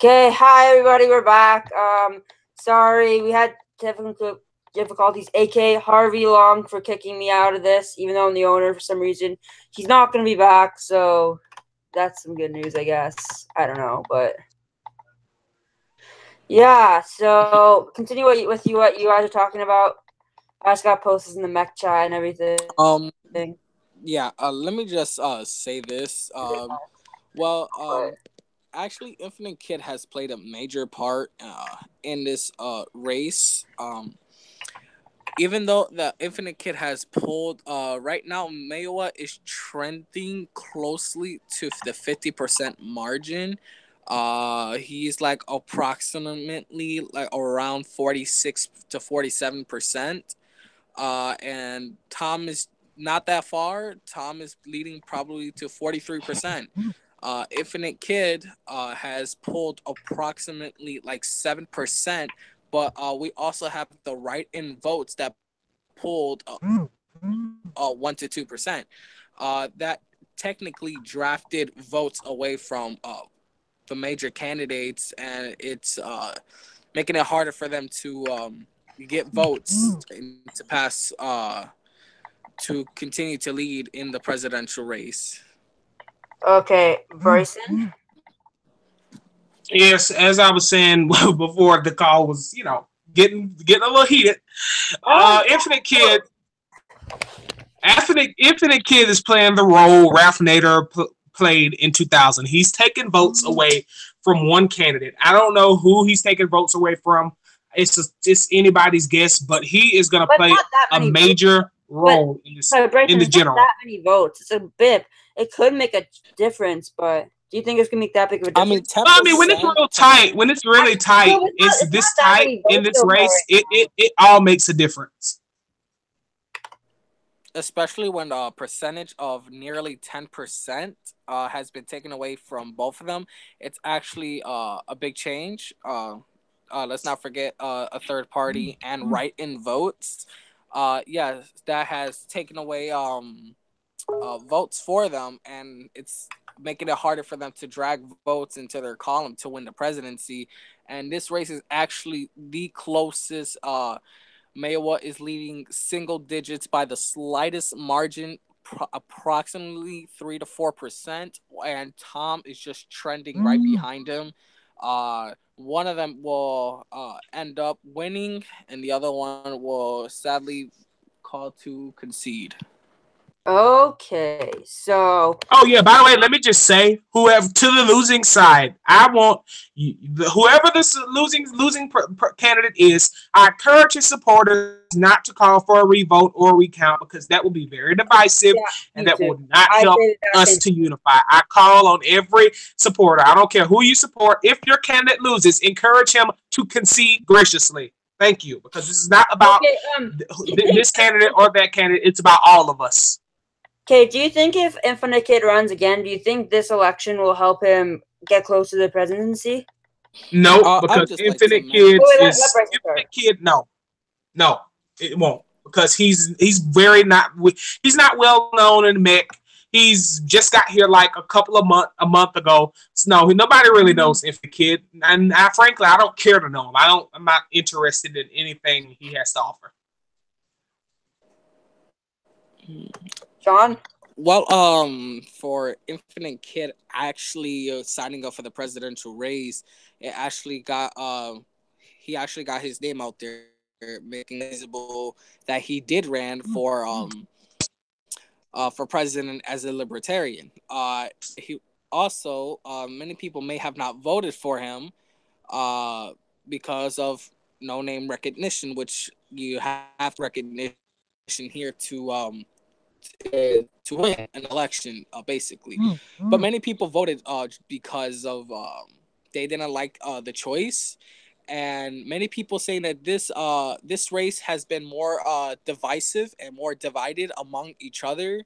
Okay, hi everybody, we're back. Sorry, we had difficulties. AK Harvey Long for kicking me out of this, even though I'm the owner for some reason. He's not gonna be back, so that's some good news, I guess. I don't know, but yeah. So continue what you guys are talking about. I just got posters in the MEC chat and everything. Yeah. Let me just say this. Well, actually, Infinite Kid has played a major part in this race. Even though the Infinite Kid has pulled, right now Maywa is trending closely to the 50% margin. He's like approximately like around 46 to 47%. And Tom is not that far. Tom is leading probably to 43%. Infinite Kid has pulled approximately like 7%, but we also have the write-in votes that pulled 1 to 2%. That technically drafted votes away from the major candidates, and it's making it harder for them to get votes to pass to continue to lead in the presidential race. Okay, Bryson. Yes, as I was saying before the call was, getting a little heated. Infinite Kid, Infinite Kid is playing the role Ralph Nader played in 2000. He's taking votes away from one candidate. I don't know who he's taking votes away from. It's anybody's guess, but he is going to play a major role in the Bryson, general. not that many votes. It's a bip. It could make a difference, but do you think it's gonna make that big of a I mean, difference? 10%. When it's real tight, when it's really tight, it's this tight in this race. It all makes a difference. Especially when the percentage of nearly 10% has been taken away from both of them. It's actually a big change. Let's not forget a third party and write-in votes. Yeah, that has taken away votes for them, and it's making it harder for them to drag votes into their column to win the presidency. And this race is actually the closest. Mayowa is leading single digits by the slightest margin, approximately 3 to 4%, and Tom is just trending right behind him. One of them will end up winning, and the other one will sadly call to concede. Okay, so Oh yeah. By the way, let me just say, whoever to the losing side, I want whoever this losing candidate is. I encourage his supporters not to call for a revote or a recount because that will be very divisive yeah, and me that too. will not I help say the us same. to unify. I call on every supporter. I don't care who you support. If your candidate loses, encourage him to concede graciously. Thank you, because this is not about Okay, this candidate or that candidate. It's about all of us. okay. Do you think if Infinite Kid runs again, do you think this election will help him get close to the presidency? No, I would because just like to Infinite mention. Kids Let is Bryson start. Infinite Kid. No, no, it won't because he's very not he's not well known in the MEC. He's just got here like a month ago. So no, nobody really knows Infinite Kid, and frankly, I don't care to know him. I'm not interested in anything he has to offer. Sean. Well, for Infinite Kid actually signing up for the presidential race, it actually got he actually got his name out there, making visible that he did ran for president as a libertarian. He also many people may have not voted for him because of no name recognition, which you have to recognition here to win an election, basically. But many people voted because of they didn't like the choice, and many people saying that this race has been more divisive and more divided among each other.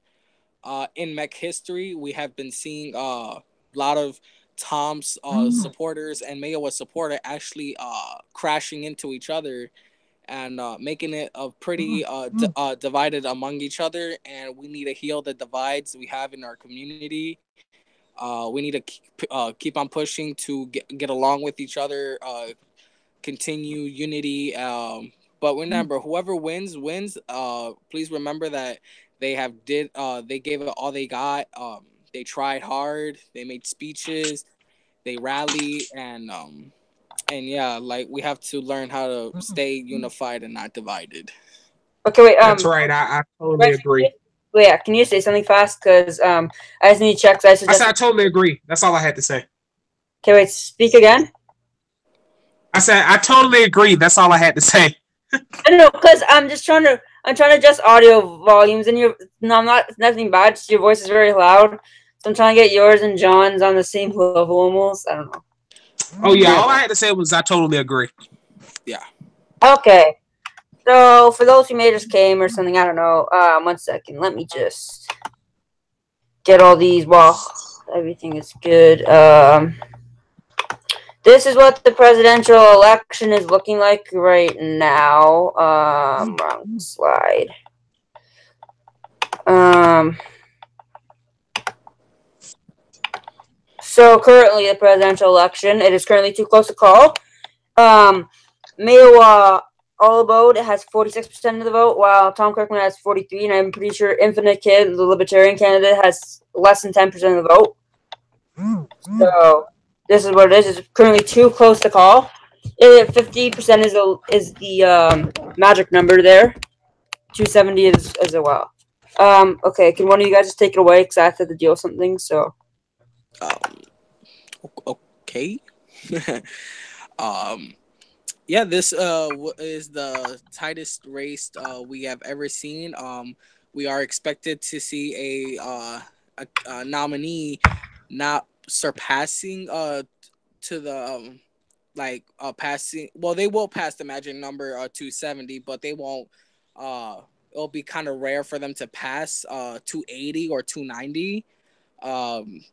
In MEC history, we have been seeing a lot of Tom's supporters and Mayowa's supporter actually crashing into each other and making it a pretty divided among each other. And we need to heal the divides we have in our community. We need to keep on pushing to get along with each other, continue unity. But remember, whoever wins. Please remember that they gave it all they got. They tried hard. They made speeches. They rallied, and yeah, like we have to learn how to stay unified and not divided. Okay, wait. That's right. I totally agree. Wait, yeah, can you say something fast? Because I just need to check. I said I totally agree. That's all I had to say. Okay, wait. Speak again. I said I totally agree. That's all I had to say. I don't know, because I'm trying to adjust audio volumes, and I'm not. It's nothing bad. Just your voice is very loud, so I'm trying to get yours and John's on the same level almost. I don't know. Oh yeah, all I had to say was I totally agree. Yeah. Okay. So for those who may just came or something, I don't know. 1 second. Let me just get all these while everything is good. This is what the presidential election is looking like right now. Wrong slide. So currently the presidential election, it is currently too close to call. Mayowa Allabode has 46% of the vote, while Tom Kirkland has 43%, and I'm pretty sure Infinite Kid, the Libertarian candidate, has less than 10% of the vote. So this is what it is. It's currently too close to call. 50% is the magic number there. 270 is as well. Okay, can one of you guys just take it away? Because I have to deal with something, so. Okay. Yeah, this is the tightest race we have ever seen. We are expected to see a nominee not surpassing to the passing. Well, they will pass the magic number 270, but they won't. It'll be kind of rare for them to pass 280 or 290.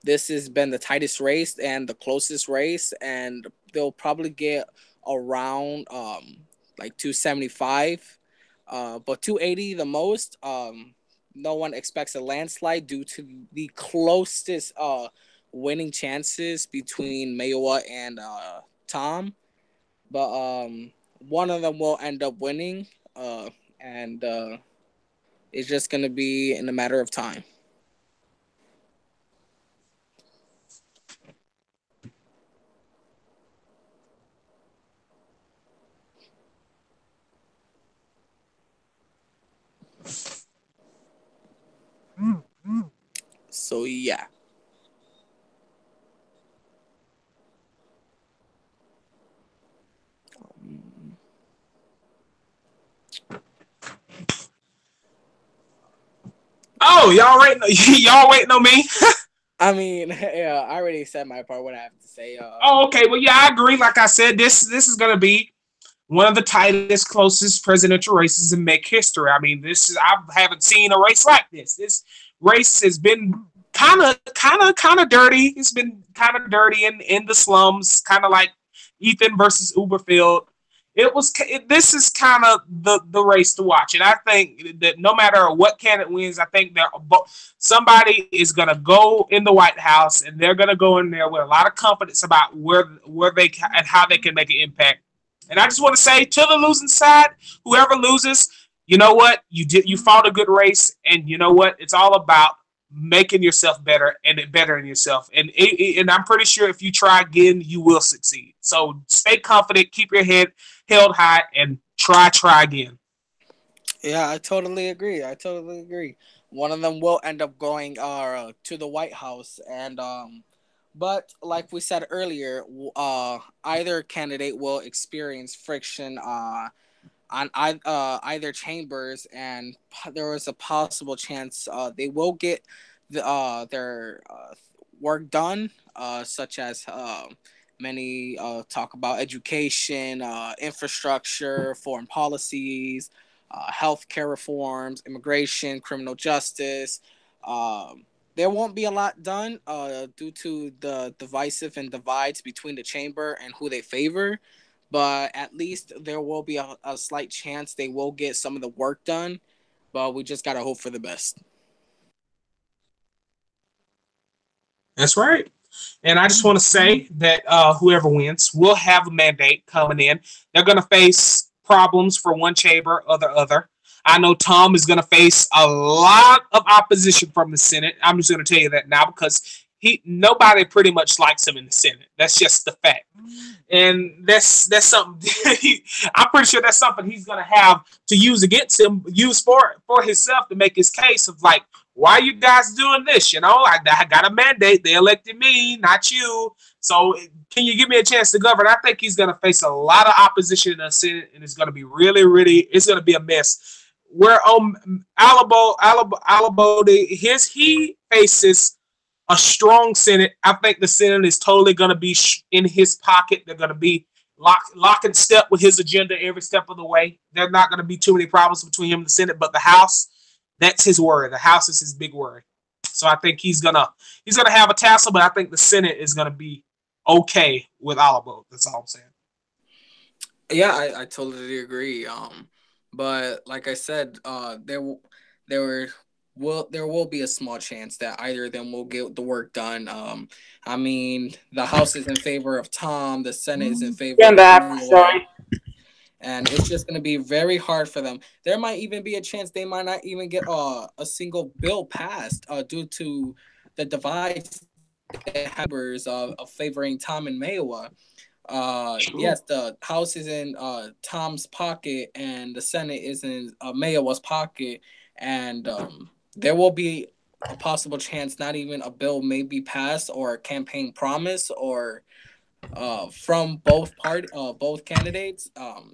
This has been the tightest race and the closest race, and they'll probably get around 275, but 280 the most. No one expects a landslide due to the closest winning chances between Mayowa and Tom, but one of them will end up winning, and it's just gonna be in a matter of time. So yeah. Oh, y'all waiting on me? I mean, yeah, I already said my part. What I have to say. Oh, okay. Well, yeah, I agree. Like I said, this is gonna be one of the tightest, closest presidential races in MEC history. I mean, I haven't seen a race like this. This race has been kind of dirty. It's been kind of dirty in the slums, kind of like Ethan versus Uberfield. This is kind of the race to watch, and I think that no matter what candidate wins, I think somebody is going to go in the White House, and they're going to go in there with a lot of confidence about where they and how they can make an impact. And I just want to say to the losing side, whoever loses, you know what? You fought a good race, and you know what? It's all about making yourself better and bettering yourself. And I'm pretty sure if you try again, you will succeed. So stay confident, keep your head held high, and try again. Yeah, I totally agree. One of them will end up going to the White House, and but like we said earlier, either candidate will experience friction on either chambers, and there is a possible chance they will get their work done, such as many talk about education, infrastructure, foreign policies, healthcare reforms, immigration, criminal justice. There won't be a lot done due to the divisive and divides between the chamber and who they favor, but at least there will be a slight chance they will get some of the work done, but we just gotta hope for the best. That's right. And I just want to say that whoever wins will have a mandate coming in. They're going to face problems for one chamber or the other. I know Tom is going to face a lot of opposition from the Senate. I'm just going to tell you that now because nobody pretty much likes him in the Senate. That's just the fact. And that's something I'm pretty sure that's something he's going to have to use against him, use for himself to make his case of like, why are you guys doing this? You know, I got a mandate. They elected me, not you. So can you give me a chance to govern? I think he's going to face a lot of opposition in the Senate, and it's going to be really, really, it's going to be a mess. Where Alabo, he faces a strong Senate. I think the Senate is totally going to be in his pocket. They're going to be lock and step with his agenda every step of the way. There's not going to be too many problems between him and the Senate, but the House, that's his worry. The House is his big worry. So I think he's gonna have a tassel, but I think the Senate is gonna be okay with Alabo. That's all I'm saying. Yeah, I totally agree. But like I said, there will be a small chance that either of them will get the work done. I mean, the House is in favor of Tom, the Senate is in favor of sorry. And it's just going to be very hard for them. There might even be a chance they might not even get a single bill passed due to the divides of favoring Tom and Mayowa. Yes, the House is in Tom's pocket and the Senate is in Mayowa's pocket. And there will be a possible chance not even a bill may be passed or a campaign promise or from both candidates.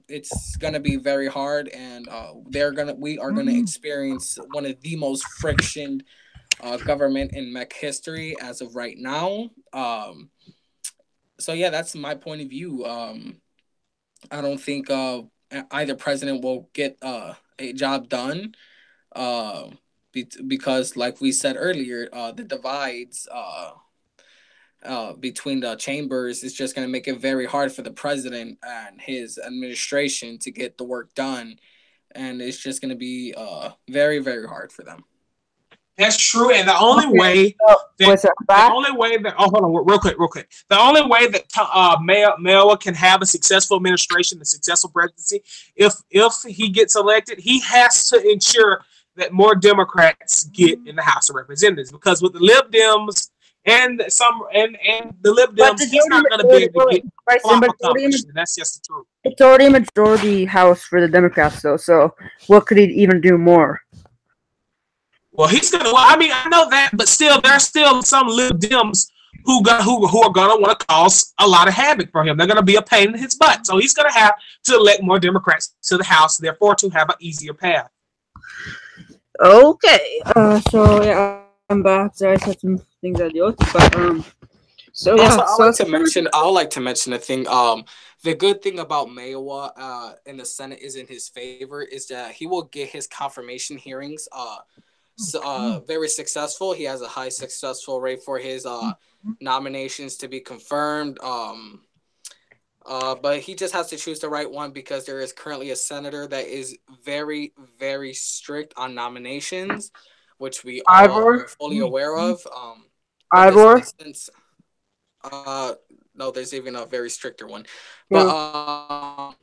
It's gonna be very hard, and we are gonna experience one of the most friction government in MEC history as of right now. So yeah, that's my point of view. I don't think either president will get a job done because, like we said earlier, the divides between the chambers is just going to make it very hard for the president and his administration to get the work done, and it's just going to be very, very hard for them. That's true, and the only way that hold on, real quick. The only way that Mayowa can have a successful administration, a successful presidency, if he gets elected, he has to ensure that more Democrats get in the House of Representatives, because with the Lib Dems and the Lib Dems, he's not going to be able to get accomplished. That's just the truth. It's already a majority House for the Democrats, though. So what could he even do more? Well, he's gonna. Well, I mean, I know that, but still, there's still some Lib Dems who are gonna want to cause a lot of havoc for him. They're gonna be a pain in his butt. So he's gonna have to elect more Democrats to the House, therefore to have an easier path. Okay. So yeah, I'm back. So I said some things I do, but So yeah, also, I would like to mention a thing. The good thing about Mayowa in the Senate is in his favor is that he will get his confirmation hearings very successful. He has a high successful rate for his nominations to be confirmed. But he just has to choose the right one because there is currently a senator that is very, very strict on nominations, which we are fully aware of. Ivor? No, there's even a very stricter one. But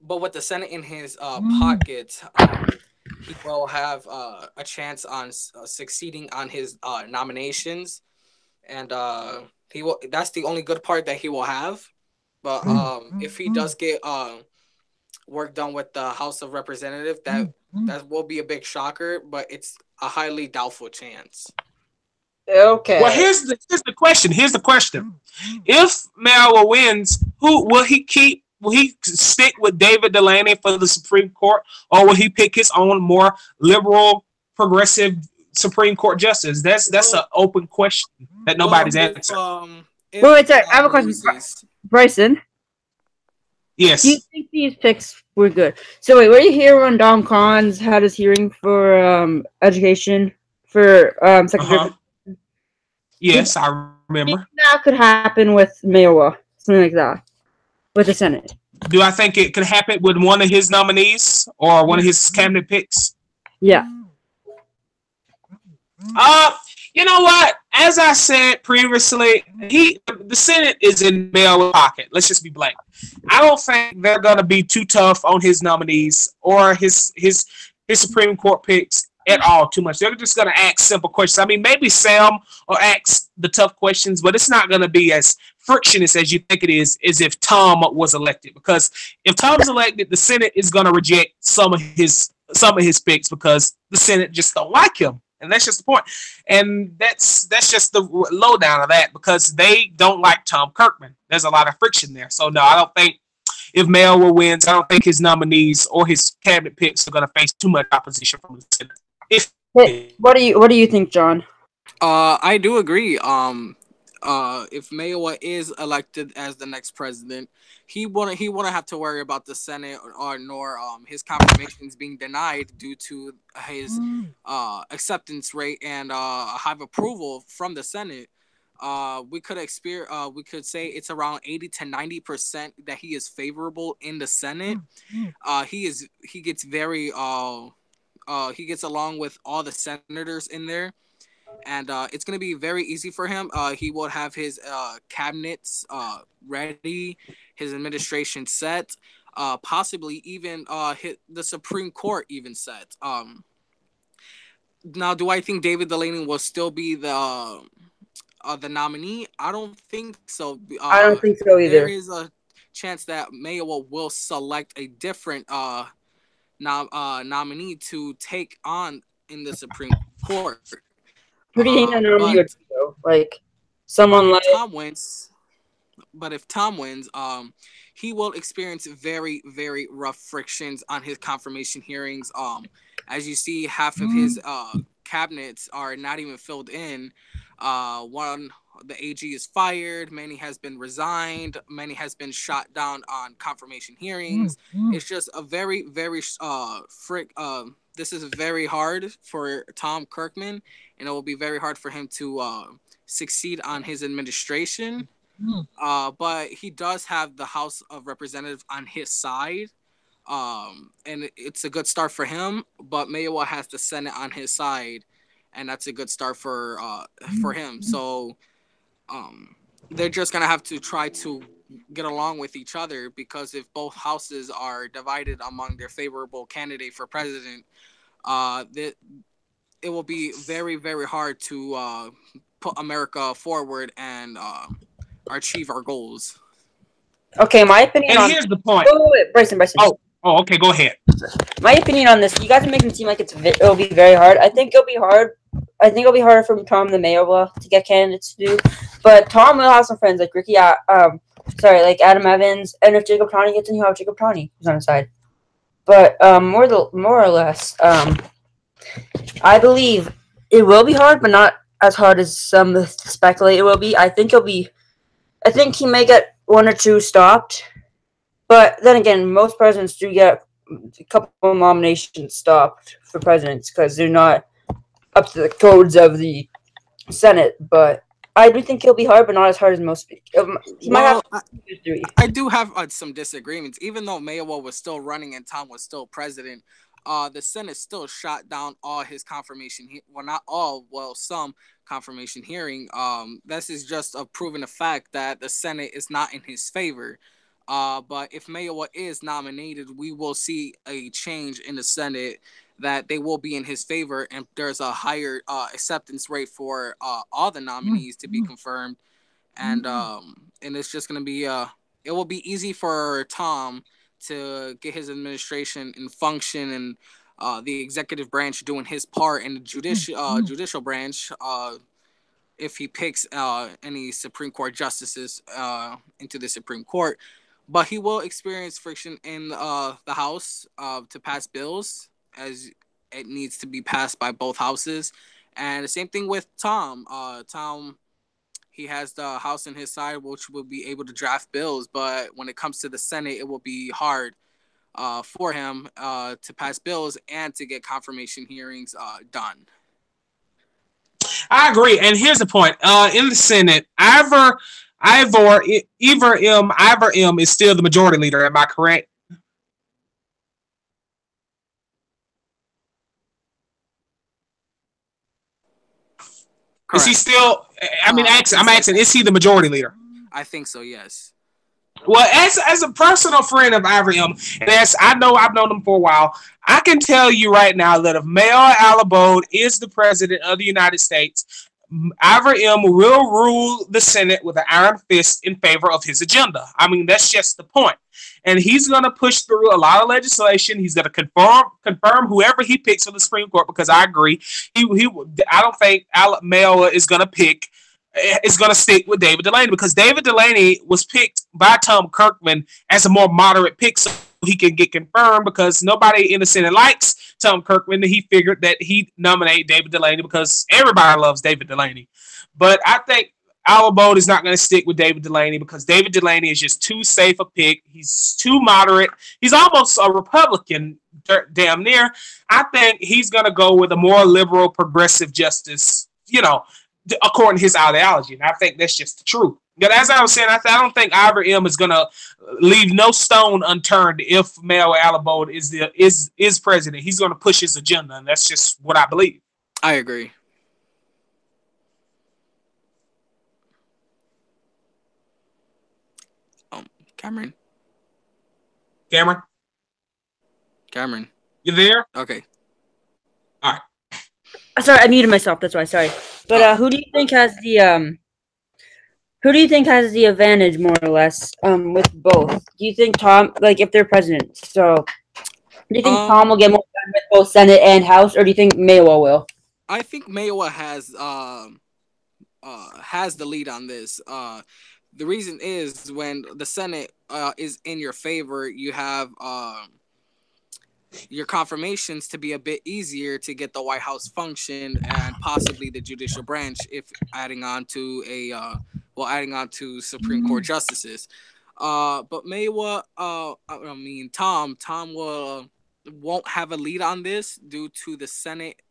with the Senate in his pocket, he will have a chance on succeeding on his nominations, and he will. That's the only good part that he will have. But if he does get work done with the House of Representatives, that will be a big shocker. But it's a highly doubtful chance. Okay. Well, here's the question. Here's the question: if Mayowa wins, who will he keep? Will he stick with David Delaney for the Supreme Court, or will he pick his own more liberal, progressive Supreme Court justice? That's an open question that nobody's answered. Wait, sorry. I have a question, Bryson. Yes. Do you think these picks were good? So wait, were you here when Dom Collins had his hearing for education for secretary? Yes, I remember. That could happen with Mayowa, something like that, with the Senate. Do I think it could happen with one of his nominees or one of his cabinet picks? Yeah. You know what? as I said previously, the Senate is in Mayo's pocket. Let's just be blank. I don't think they're gonna be too tough on his nominees or his Supreme Court picks at all too much. They're just gonna ask simple questions. I mean, maybe Sam will ask the tough questions, but it's not gonna be as frictionless as you think it is as if Tom was elected. Because if Tom's elected, the Senate is gonna reject some of his picks because the Senate just don't like him. And that's just the point. And that's just the lowdown of that because they don't like Tom Kirkman. There's a lot of friction there. So no, I don't think if Mayowa wins, I don't think his nominees or his cabinet picks are going to face too much opposition from the Senate. What do you think, John? I do agree. If Mayowa is elected as the next president, he wouldn't have to worry about the Senate nor his confirmations being denied due to his acceptance rate and high approval from the Senate. We could say it's around 80 to 90% that he is favorable in the Senate. He gets along with all the senators in there. And it's going to be very easy for him. He will have his cabinets ready, his administration set, possibly even hit the Supreme Court even set. Now, do I think David Delaney will still be the nominee? I don't think so. I don't think so either. There is a chance that Mayowa will select a different nominee to take on in the Supreme Court. Who do you think the nominee would be, though? Like, someone like Tom wins. But if Tom wins, he will experience very, very rough frictions on his confirmation hearings. As you see, half of his cabinets are not even filled in. The AG is fired. Many has been resigned. Many has been shot down on confirmation hearings. It's just a very, very this is very hard for Tom Kirkman, and it will be very hard for him to succeed on his administration. But he does have the House of Representatives on his side, and it's a good start for him. But Mayowa has the Senate on his side, and that's a good start for him. So they're just gonna have to try to get along with each other, because if both houses are divided among their favorable candidate for president, it will be very, very hard to put America forward and achieve our goals. Okay, my opinion. And here's the point. Wait, Bryson. Oh, okay, go ahead. My opinion on this: you guys are making it seem like it'll be very hard. I think it'll be hard. I think it'll be harder for Tom than Mayowa to get candidates to do. But Tom will have some friends like Ricky. Like Adam Evans, and if Jacob Tawney gets in, he'll have Jacob Tawney who's on his side. But more or less, I believe it will be hard, but not as hard as some speculate it will be. I think he may get one or two stopped, but then again, most presidents do get a couple of nominations stopped for presidents because they're not up to the codes of the Senate. But I do think it'll be hard, but not as hard as most. I do have some disagreements. Even though Mayowa was still running and Tom was still president, the Senate still shot down all his confirmation. Not all, some confirmation hearing. This is just a proven fact that the Senate is not in his favor. But if Mayowa is nominated, we will see a change in the Senate, that they will be in his favor, and there's a higher acceptance rate for all the nominees to be confirmed, and it's just gonna be it will be easy for Tom to get his administration in function, and the executive branch doing his part, in the judicial branch if he picks any Supreme Court justices into the Supreme Court. But he will experience friction in the House to pass bills, as it needs to be passed by both houses. And the same thing with Tom. Tom, he has the House on his side, which will be able to draft bills. But when it comes to the Senate, it will be hard for him to pass bills and to get confirmation hearings done. I agree. And here's the point. In the Senate, Ivor M is still the majority leader. Am I correct? Is he still? I mean, I'm asking. Is he the majority leader? I think so. Yes. Well, as a personal friend of Ivory M, and as I know, I've known him for a while. I can tell you right now that if Mayor Alabode is the president of the United States, Ivory M will rule the Senate with an iron fist in favor of his agenda. I mean, that's just the point. And he's going to push through a lot of legislation. He's going to confirm whoever he picks for the Supreme Court, because I agree. I don't think Mayor is going to pick. Is going to stick with David Delaney, because David Delaney was picked by Tom Kirkman as a more moderate pick, so he can get confirmed, because nobody in the Senate likes Tom Kirkman. He figured that he'd nominate David Delaney because everybody loves David Delaney. But I think Alabode is not going to stick with David Delaney, because David Delaney is just too safe a pick. He's too moderate. He's almost a Republican, damn near. I think he's going to go with a more liberal, progressive justice, according to his ideology. And I think that's just the truth. But as I was saying, I don't think Ivory M is going to leave no stone unturned if Mayor Alabode is president. He's going to push his agenda, and that's just what I believe. I agree. Cameron. You there? Okay. All right. Sorry, I muted myself. That's why. Sorry. But who do you think has the advantage, more or less, with both? Do you think Tom, if they're president, so do you think Tom will get more done with both Senate and House, or do you think Mayowa will? I think Mayowa has the lead on this. The reason is, when the Senate is in your favor, you have your confirmations to be a bit easier to get the White House function and possibly the judicial branch, if adding on to Supreme Court justices. But Mayowa, Tom won't have a lead on this due to the Senate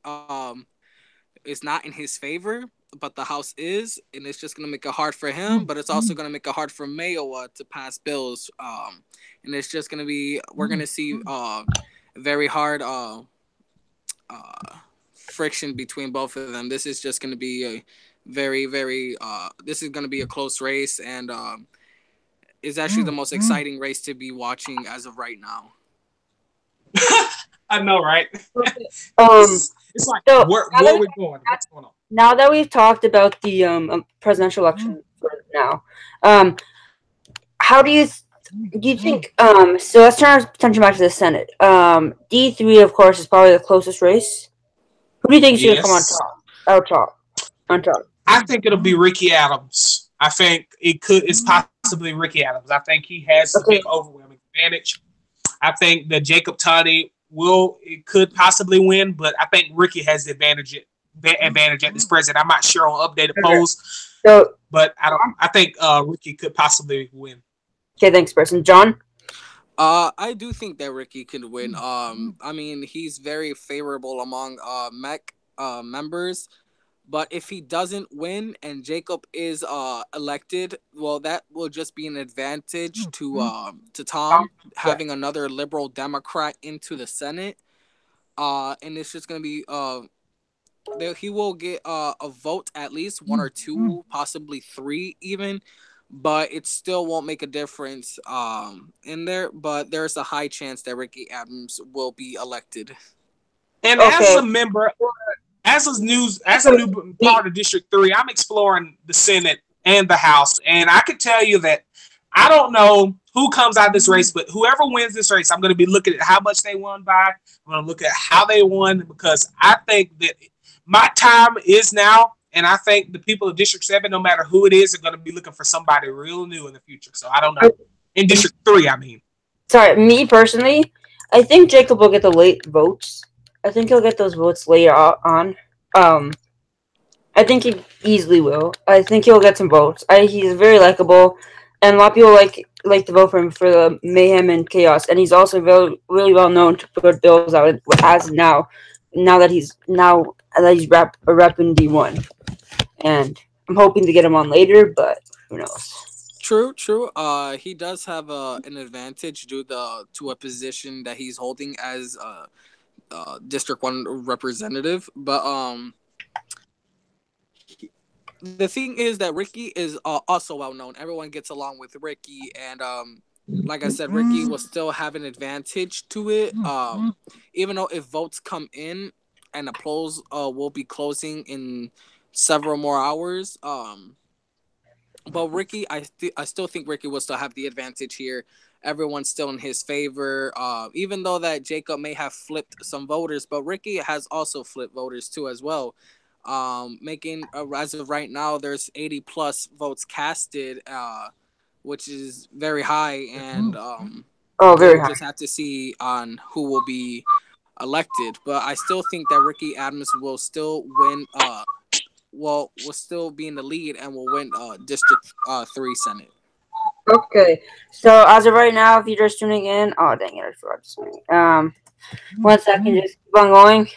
is not in his favor, but the House is, and it's just going to make it hard for him, but it's also going to make it hard for Mayowa to pass bills. And it's just going to be, we're going to see very hard friction between both of them. This is just going to be a very, very, this is going to be a close race, and is actually the most exciting race to be watching as of right now. I know, right? It's like, so where are we going? What's going on? Now that we've talked about the presidential election for now, how do you think? So let's turn our attention back to the Senate. D3, of course, is probably the closest race. Who do you think is going to come on top? I think it'll be Ricky Adams. I think it's possibly Ricky Adams. I think he has a big overwhelming advantage. I think that Jacob Toddy could possibly win, but I think Ricky has the advantage at this present. I'm not sure on updated polls, but I think Ricky could possibly win. Okay, thanks, person. John? I do think that Ricky could win. I mean, he's very favorable among MEC members. But if he doesn't win and Jacob is elected, well, that will just be an advantage to Tom having another liberal Democrat into the Senate. And it's just going to be he will get a vote, at least one or two, possibly three even. But it still won't make a difference in there. But there's a high chance that Ricky Adams will be elected. And as a member, as a new part of District 3, I'm exploring the Senate and the House. And I can tell you that I don't know who comes out of this race, but whoever wins this race, I'm going to be looking at how much they won by. I'm going to look at how they won, because I think that my time is now. And I think the people of District 7, no matter who it is, are going to be looking for somebody real new in the future. So I don't know. In District 3, I mean. Sorry, me personally, I think Jacob will get the late votes. I think he'll get those votes later on. I think he easily will. I think he'll get some votes. He's very likable, and a lot of people like to vote for him for the mayhem and chaos. And he's also really well known to put bills out as now. Now that he's repping D1, and I'm hoping to get him on later, but who knows? True. He does have an advantage due to a position that he's holding as District 1 representative, but the thing is that Ricky is also well known. Everyone gets along with Ricky, and like I said, Ricky will still have an advantage to it. Even though if votes come in and the polls will be closing in several more hours. But Ricky, I still think Ricky will still have the advantage here. Everyone's still in his favor. Even though that Jacob may have flipped some voters, but Ricky has also flipped voters too as well. Making as of right now, there's 80 plus votes casted, which is very high, and very high. just have to see on who will be elected. But I still think that Ricky Adams will still win. Will still be in the lead and will win District 3 Senate. Okay, so as of right now, if you're just tuning in, oh dang it, I forgot to say. 1 second, just keep on going.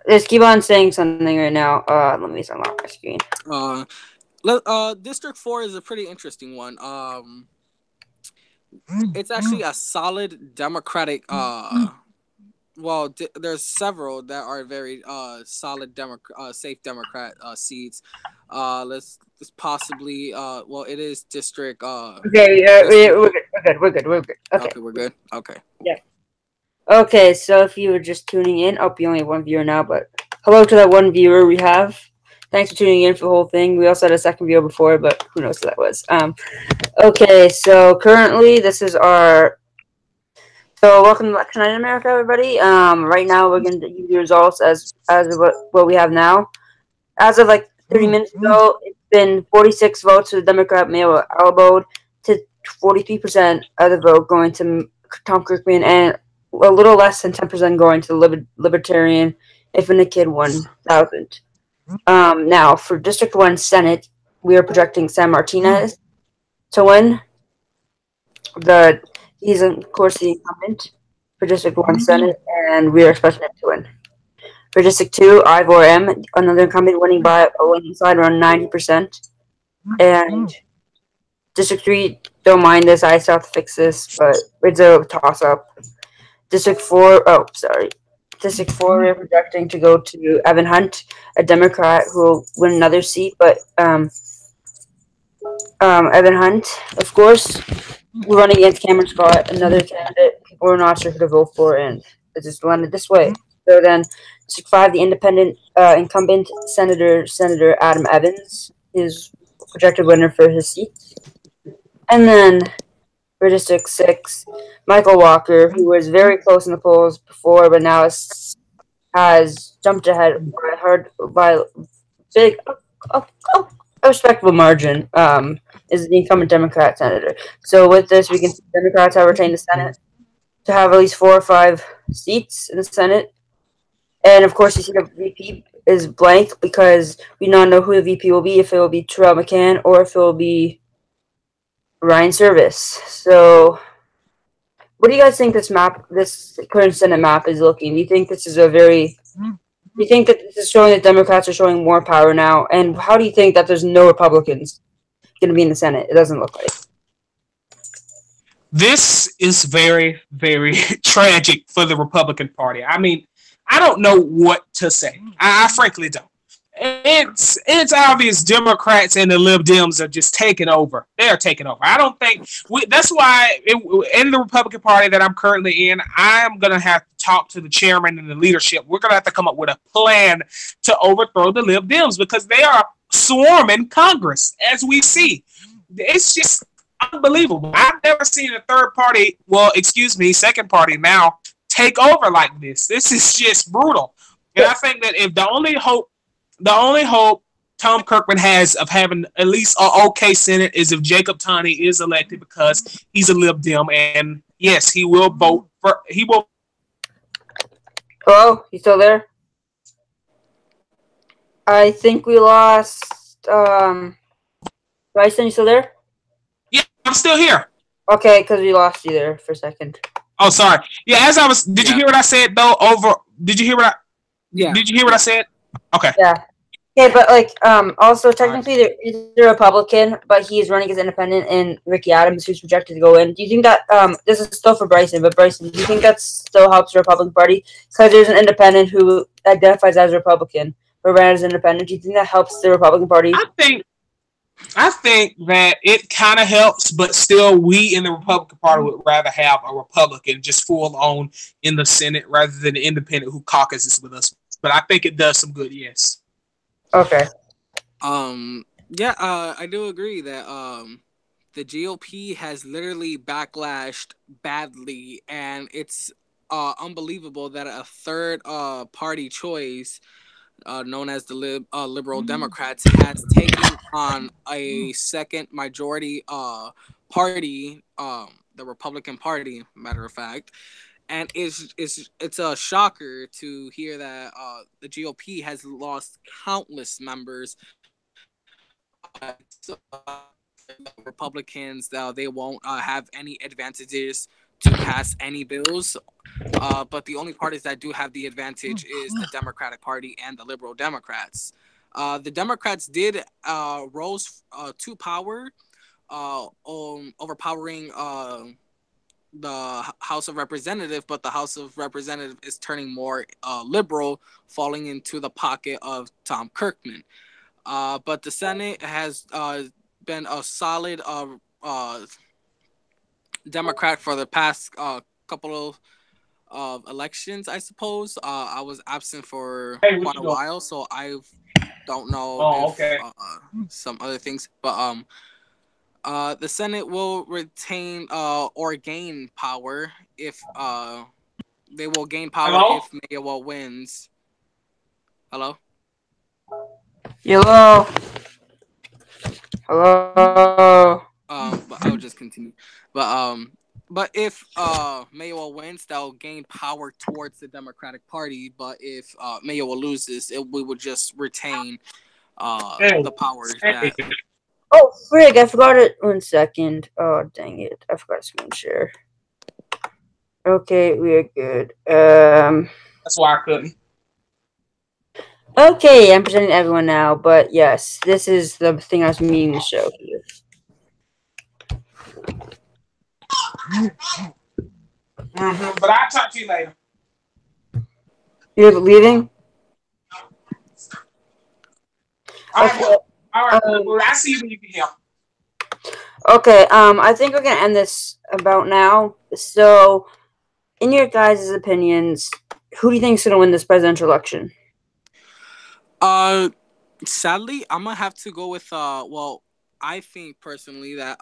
Just keep on saying something right now. Let me unlock my screen. District 4 is a pretty interesting one. It's actually a solid Democratic. Well, there's several that are very solid safe Democrat seats. Let's possibly well, it is district. Okay, we're good. We're good. Okay, we're good. Okay. Yeah. Okay, so if you were just tuning in, we only have one viewer now, but hello to that one viewer we have. Thanks for tuning in for the whole thing. We also had a second viewer before, but who knows who that was. Okay, so currently this is our. So welcome to Election Night in America, everybody. Right now we're going to give you results as what we have now. As of like 30 minutes ago, it's been 46 votes for the Democrat mayor elbowed to 43% of the vote going to Tom Kirkman, and a little less than 10% going to the Libertarian if a kid 1,000. Now for District 1 Senate, we are projecting Sam Martinez to win. He's, of course, the incumbent for District 1 Senate, and we are expecting him to win. For District 2, Ivor M., another incumbent, winning by a landslide around 90%. And District 3, don't mind this, I still have to fix this, but it's a toss-up. District 4, District 4, we're projecting to go to Evan Hunt, a Democrat who will win another seat, but Evan Hunt, of course, we're running against Cameron Scott, another candidate we're not sure who to vote for, and it just landed this way. So then, District 5, the independent incumbent Senator Adam Evans is projected winner for his seat. And then for District 6, Michael Walker, who was very close in the polls before, but now has jumped ahead by a respectable margin, is the incumbent Democrat senator. So with this, we can see Democrats have retained the Senate to have at least 4 or 5 seats in the Senate. And of course, you see the VP is blank because we don't know who the VP will be, if it will be Terrell McCann or if it will be Ryan Service. So what do you guys think this current Senate map is looking? Do you think this is do you think that this is showing that Democrats are showing more power now? And how do you think that there's no Republicans going to be in the Senate? It doesn't look like. This is very, very tragic for the Republican Party. I mean, I don't know what to say. I frankly don't. It's obvious Democrats and the Lib Dems are just taking over. They are taking over. I don't think that's why in the Republican Party that I'm currently in, I'm going to have to talk to the chairman and the leadership. We're going to have to come up with a plan to overthrow the Lib Dems because they are swarming Congress, as we see. It's just unbelievable. I've never seen a second party now take over like this. This is just brutal. And I think that if the only hope Tom Kirkman has of having at least an okay Senate is if Jacob Taney is elected because he's a Lib Dem, and yes, he will vote for. He will. Hello, you still there? I think we lost. Bryson, you still there? Yeah, I'm still here. Okay, because we lost you there for a second. Oh, sorry. Yeah, as I was. Did you hear what I said though? Did you hear what I? Yeah. Did you hear what I said? Okay. Yeah. Okay, but also technically there is a Republican, but he is running as independent, and Ricky Adams, who's projected to go in. Do you think that this is still for Bryson? But Bryson, do you think that still helps the Republican Party? Because there's an independent who identifies as a Republican, or ran as independent? Do you think that helps the Republican Party? I think that it kind of helps, but still, we in the Republican Party would rather have a Republican just full on in the Senate rather than an independent who caucuses with us. But I think it does some good. Yes. Okay. Yeah, I do agree that the GOP has literally backlashed badly, and it's unbelievable that a third party choice, known as the Liberal Democrats, has taken on a second majority party, the Republican Party, matter of fact. And it's a shocker to hear that the GOP has lost countless members. Republicans, they won't have any advantages to pass any bills. But the only parties that do have the advantage is the Democratic Party and the Liberal Democrats. The Democrats did rose to power, overpowering the House of Representatives, but the House of Representatives is turning more liberal, falling into the pocket of Tom Kirkman. But the Senate has been a solid Democrat for the past couple of elections, I suppose. I was absent for quite a while, so I don't know if some other things. But the Senate will retain or gain power if they will gain power if Iowa wins. Hello? Hello. Hello. But I'll just continue. But if Mayowa wins, they'll gain power towards the Democratic Party. But if Mayowa loses, we would just retain the powers that. Oh, frig, I forgot it. 1 second. Oh, dang it. I forgot to screen share. Okay, we are good. That's why I couldn't. Okay, I'm presenting to everyone now, but yes, this is the thing I was meaning to show you. But I'll talk to you later. You're leaving? All right. Well, I'll see you when you get here. Okay, I think we're gonna end this about now. So, in your guys' opinions, who do you think is gonna win this presidential election? Sadly, I'm gonna have to go with well, I think personally that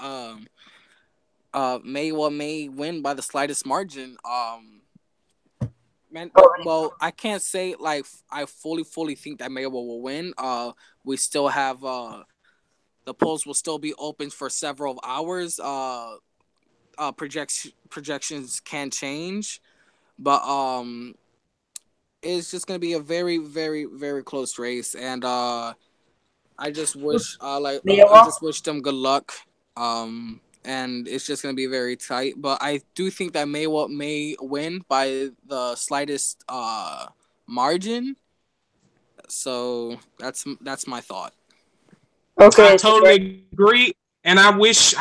may win by the slightest margin. Well, I can't say like I fully think that Mayweather will win. We still have the polls will still be open for several hours. Projections can change, but it's just gonna be a very, very, very close race, and I just wish I just wish them good luck. And it's just gonna be very tight, but I do think that Mayweather may win by the slightest margin. So that's my thought. Okay, I totally agree, and I wish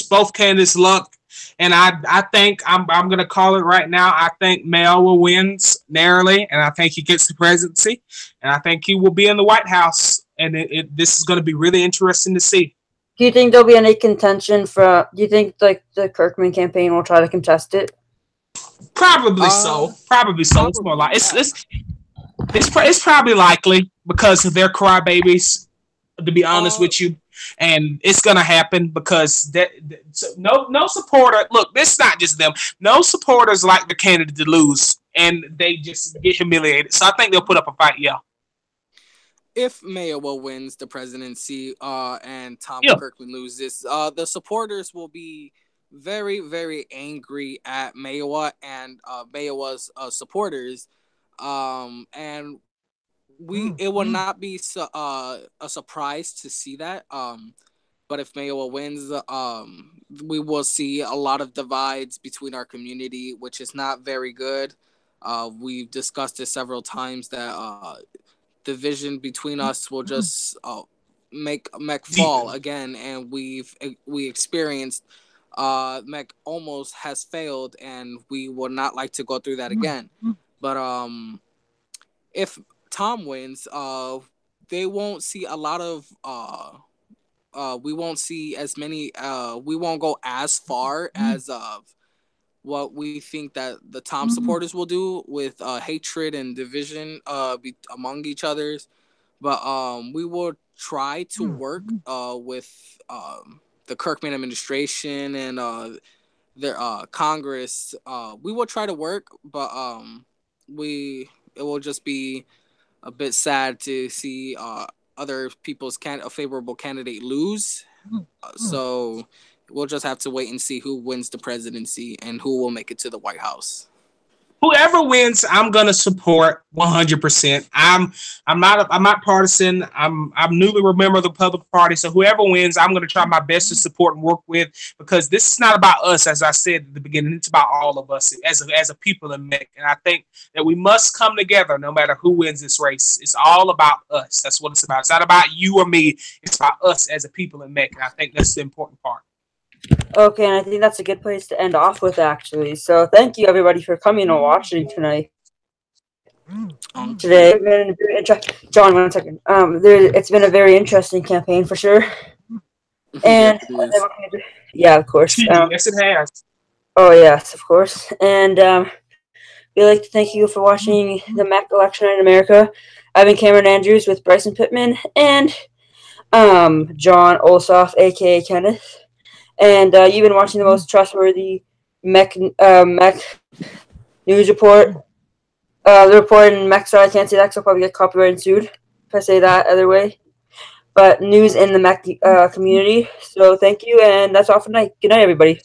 both candidates luck. And I think I'm gonna call it right now. I think Mayweather wins narrowly, and I think he gets the presidency, and I think he will be in the White House. And this is going to be really interesting to see. Do you think there'll be any contention do you think like the Kirkman campaign will try to contest it? Probably so. Probably so. It's more like it's probably likely because they're crybabies, to be honest with you, and it's gonna happen because no supporter. Look, this is not just them. No supporters like the candidate to lose, and they just get humiliated. So I think they'll put up a fight. Yeah. If Mayweather wins the presidency and Tom Kirkman loses, the supporters will be very, very angry at Mayweather and Mayweather's supporters, and it will not be a surprise to see that. But if Mayweather wins, we will see a lot of divides between our community, which is not very good. We've discussed it several times that division between us will just make MEC fall again, and we experienced MEC almost has failed, and we would not like to go through that again. But if Tom wins, they won't see a lot of we won't see as many we won't go as far as what we think that the Tom supporters will do with hatred and division among each others. But we will try to work with the Kirkman administration and their Congress. We will try to work, but it will just be a bit sad to see other people's a favorable candidate lose. So we'll just have to wait and see who wins the presidency and who will make it to the White House. Whoever wins, I'm gonna support 100%. I'm not partisan. I'm newly a member of the Republican Party, so whoever wins, I'm gonna try my best to support and work with, because this is not about us, as I said at the beginning. It's about all of us as a people in MEC, and I think that we must come together no matter who wins this race. It's all about us. That's what it's about. It's not about you or me. It's about us as a people in MEC, and I think that's the important part. Okay, and I think that's a good place to end off with, actually. So thank you, everybody, for coming and watching tonight. Today, John, 1 second. It's been a very interesting campaign for sure. And yeah, of course. Yes, it has. Oh yes, of course. And we'd like to thank you for watching the MEC Election Night in America. I've been Cameron Andrews with Bryson Pittman and John Olsoff, aka Kenneth. And you've been watching the most trustworthy MEC news report. The report in MEC, sorry, I can't say that because I'll probably get copyrighted and sued if I say that other way. But news in the MEC community. So thank you, and that's all for tonight. Good night, everybody.